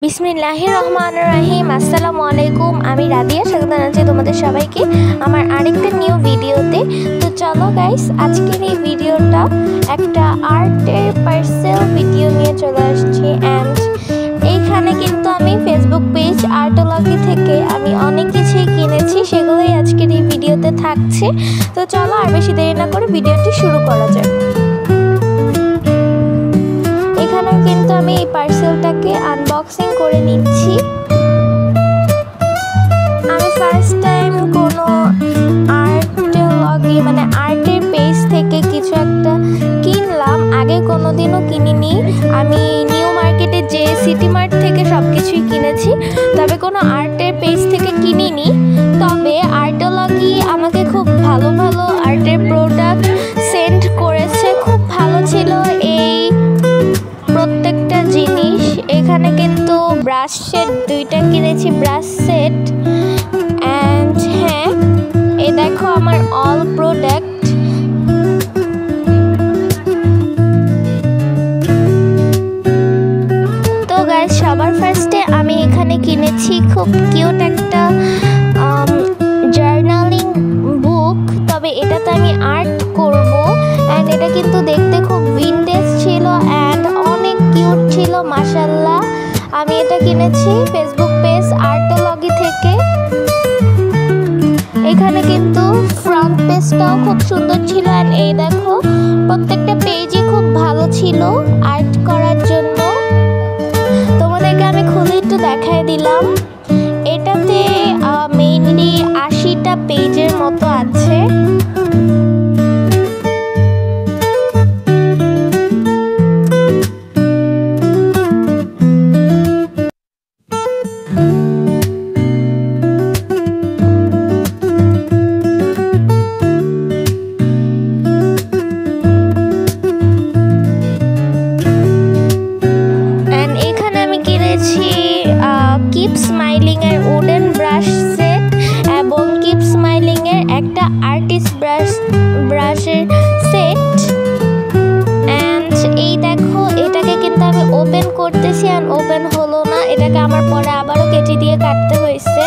বিসমিল্লাহির রহমানির রহিম। আসসালামু আলাইকুম, আমি রাদিয়া। স্বাগত জানাচ্ছি তোমাদের সবাইকে আমার আরেকটা নিউ ভিডিওতে। তো চলো গাইস, আজকের এই ভিডিওটা একটা আর্টের পার্সেল ভিডিও নিয়ে চলে আসছি। অ্যান্ড এইখানে কিন্তু আমি ফেসবুক পেজ আর্টোলজি থেকে আমি অনেক কিছুই কিনেছি, সেগুলোই আজকের এই ভিডিওতে থাকছে। তো চলো আর বেশি দেরি না করে ভিডিওটি শুরু করা যাক। এখানে কিন্তু আমি এই পার্সেলটাকে আনবক্সিং করে নিচ্ছি। আমি ফার্স্ট টাইম কোনো আর্টোলজি মানে আর্টের পেজ থেকে কিছু একটা কিনলাম, আগে কোনোদিনও কিনিনি। আমি নিউ মার্কেটে যে সিটি মার্ট থেকে সব কিছুই কিনেছি, তবে কোনো আর্টের পেজ থেকে কিনিনি। তবে আর্টোলজি আমাকে খুব ভালো ভালো আর্টের প্রোডাক্ট সেন্ড করেছে, খুব ভালো ছিল এই প্রত্যেকটা জিনিস। এখানে কিন্তু ব্রাশ সেট দুইটা কিনেছি, ব্রাশ সেট। অ্যান্ড হ্যাঁ, এই দেখো আমার অল প্রোডাক্ট। তো গাইস, সবার ফার্স্টে আমি এখানে কিনেছি খুব কিউট একটা জার্নালিং বুক। তবে এটাতে আমি আর্ট করব। অ্যান্ড এটা কিন্তু দেখতে খুব ভিনটেজ ছিল অ্যান্ড অনেক কিউট ছিল, মাশাআল্লাহ। আমি এটা কিনেছি ফেসবুক পেজ আর্টোলজি থেকে। এখানে কিন্তু ফ্রন্ট পেজটাও খুব সুন্দর ছিল। অ্যান্ড এই দেখো, প্রত্যেকটা পেজই খুব ভালো ছিল আর্ট করার জন্য। তোমাদেরকে আমি খুলে একটু দেখাই দিলাম। এটাতে মেইনলি 80টা পেজের মতো আছে। কিপ স্মাইলিং এর উডেন ব্রাশ সেট এবং কিপ স্মাইলিং এর একটা আর্টিস্ট ব্রাশের সেট। অ্যান্ড এই দেখো, এটাকে কিন্তু আমি ওপেন করতেছি আর ওপেন হলো না। এটাকে আমার পরে আবারও কেটে দিয়ে কাটতে হয়েছে।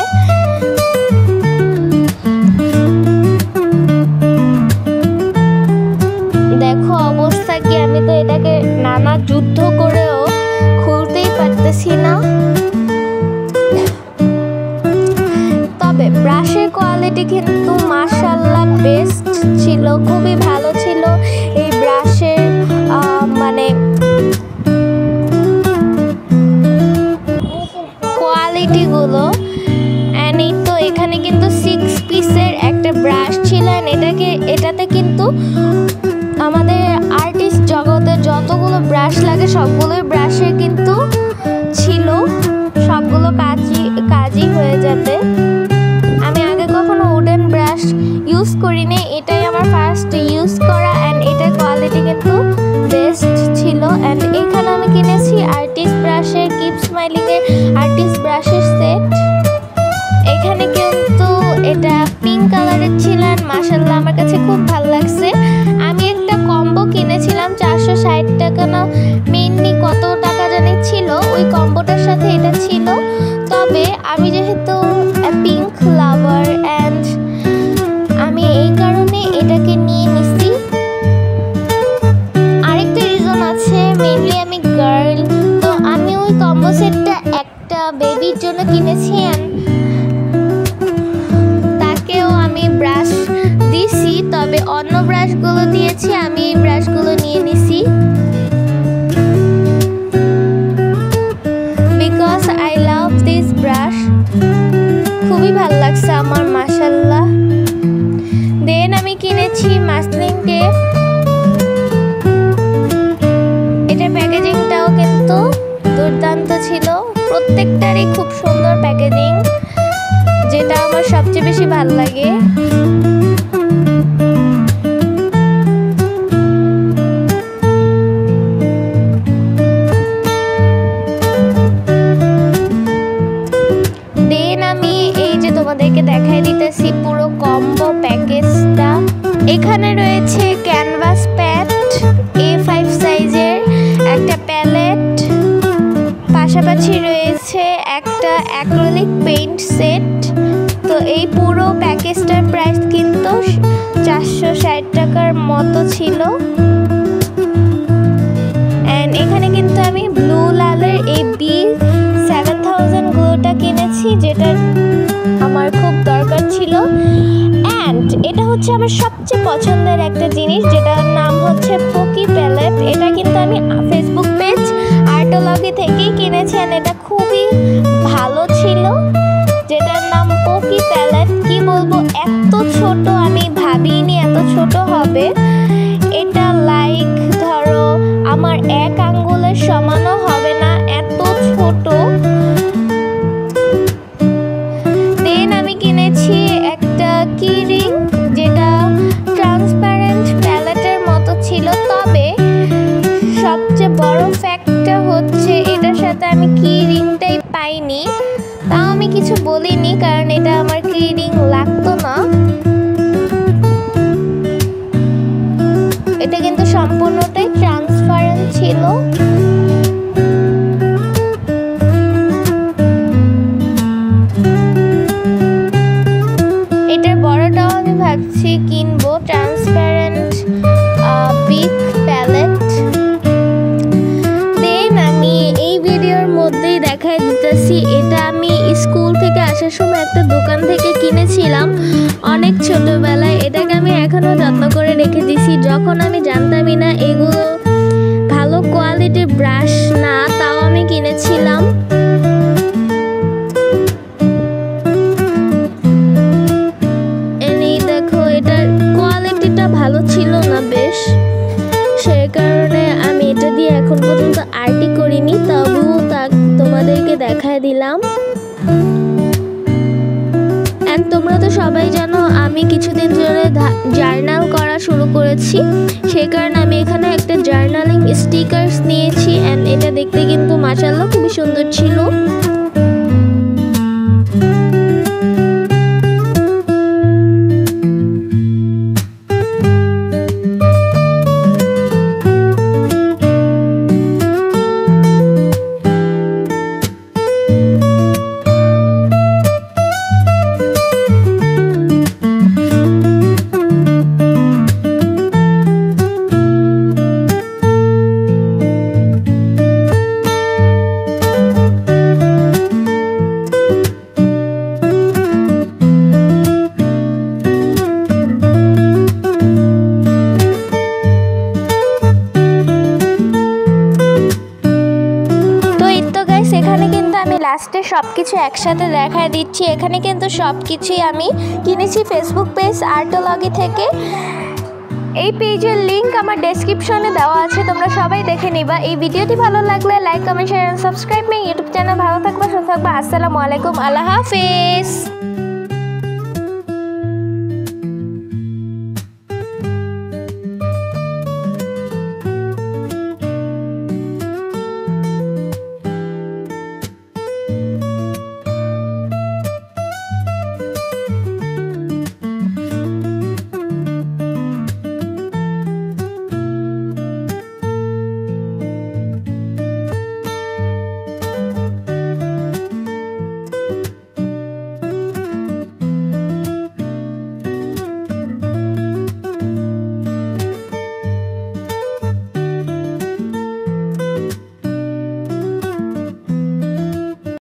দেখো অবস্থা কি, আমি তো এটাকে নানা যুদ্ধ করেও খুলতেই পারতেছি না। তবে ব্রাশের কোয়ালিটি কিন্তু মাশাআল্লাহ বেস্ট ছিল, খুবই ভালো ছিল এই ব্রাশের মানে কোয়ালিটিগুলো। অ্যান্ড এই তো এখানে কিন্তু 6 পিসের একটা ব্রাশ ছিল। এটাতে কিন্তু আমাদের আর্টিস্ট জগতের যতগুলো ব্রাশ লাগে সবগুলোই ব্রাশের কিন্তু ছিল, সবগুলো কাজই হয়ে যাবে। আমি আগে কখনো উডেন ব্রাশ ইউজ করিনি, এটাই আমার ফার্স্ট ইউজ করা। অ্যান্ড এটার কোয়ালিটি কিন্তু বেস্ট ছিল। অ্যান্ড এখানে আমি কিনেছি আর্টিস্ট ব্রাশের কিপ স্মাইলিং এর আর্টিস্ট ব্রাশের সেট। এখানে কিন্তু এটা পিঙ্ক কালারের ছিল। মাশাআল্লাহ, আমার কাছে খুব ভালো লাগছে। আমি একটা কম্বো কিনেছিলাম 460 টাকা না মেইনলি কত টাকা জানি ছিল, ওই কম্বোটার সাথে এটা ছিল। তবে আমি যেহেতু পিঙ্ক লাভার অ্যান্ড আমি এই কারণে এটাকে নিয়ে নিছি। আরেকটা রিজন আছে, মেইনলি আমি গার্ল, তো আমি ওই কম্বো সেটটা একটা বেবির জন্য কিনেছি। তাকেও আমি ব্রাশ দিছি, তবে অন্য ব্রাশগুলো দিয়েছি, আমি এই ব্রাশগুলো নিয়ে নিছি because I love this brush. খুবই ভালো লাগছে আমার, মাশাআল্লাহ। দেন আমি কিনেছি মাসলিন টেপ। এটার প্যাকেজিংটাও কিন্তু দুর্দান্ত ছিল, প্রত্যেকটারই খুব সুন্দর প্যাকেজিং, যেটা আমার সবচেয়ে বেশি ভালো লাগে। তোমাদেরকে দেখাই দিতেছি পুরো কম্বো প্যাকেজটা। এখানে রয়েছে ক্যানভাস প্যাড A5 সাইজের একটা প্যালেট, পাশাপাশি রয়েছে হচ্ছে একটা অ্যাক্রিলিক পেইন্ট সেট। তো এই পুরো প্যাকেজটার প্রাইস কিন্তু 460 টাকার মতো ছিল। অ্যান্ড এখানে কিন্তু আমি ব্লু লালের এই B7000 গ্লুটা কিনেছি, যেটা আমার খুব দরকার ছিল। অ্যান্ড এটা হচ্ছে আমার সবচেয়ে পছন্দের একটা জিনিস, যেটার নাম হচ্ছে পোকি প্যালেট। এটা কিন্তু আমি ফেসবুক পেজ আর্টোলজি থেকেই কিনেছি, অ্যান্ড এটা খুবই ভালো ছিল, যেটার নাম পোকি প্যালেট। কি বলবো, এত ছোট আমি ভাবিনি এত ছোট হবে। এটা লাইক ধরো আমার এক আঙ্গুলের সমানও হবে না, এত ছোট। দেন আমি কিনেছি একটা কি রিং, যেটা ট্রান্সপারেন্ট প্যালেটের মতো ছিল। তবে সবচেয়ে বড় ফ্যাক্টটা হচ্ছে এটার সাথে আমি কি রিংটাই পাইনি। তাও আমি কিছু বলিনি, কারণ এটা আমার কি রিং লাগতো না। এটা কিন্তু সম্পূর্ণটাই ট্রান্সপারেন্ট ছিল। এটার বড়টাও আমি ভাবছি কিনবো, ট্রান্সপারেন্ট বিগ প্যালেট। দেন আমি এই ভিডিওর মধ্যেই দেখাই দিতেছি, এটা আমি স্কুল থেকে আসার সময় একটা দোকান থেকে কিনেছিলাম অনেক ছোটবেলায়। এটাকে আমি এখনও যত্ন করে রেখে দিছি। যখন আমি জানতামই না এগুলো ভালো কোয়ালিটির ব্রাশ না, তাও আমি কিনেছিলাম। এই দেখো, এটার কোয়ালিটিটা ভালো ছিল না বেশ, সেই কারণে আমি এটা দিয়ে এখন পর্যন্ত আর্টই করিনি, তবুও তোমাদেরকে দেখায় দিলাম। অ্যান্ড তোমরা তো সবাই জানো আমি কিছুদিন ধরে জার্নাল করা শুরু করেছি, সেই কারণে আমি এখানে একটা জার্নালিং স্টিকার্স নিয়েছি। অ্যান্ড এটা দেখতে কিন্তু মাশাআল্লাহ খুবই সুন্দর ছিল। এখানে কিন্তু আমি লাস্টে সব কিছু একসাথে দেখায় দিচ্ছি। এখানে কিন্তু সব কিছুই আমি কিনেছি ফেসবুক পেজ আর্টোলজি থেকে। এই পেজের লিঙ্ক আমার ডেসক্রিপশনে দেওয়া আছে, তোমরা সবাই দেখে নিবা। এই ভিডিওটি ভালো লাগলে like, comment, share and subscribe my YouTube channel. ভালো থাকবা, সুস্থ থাকবা। আসসালামু আলাইকুম, আল্লাহ হাফেজ।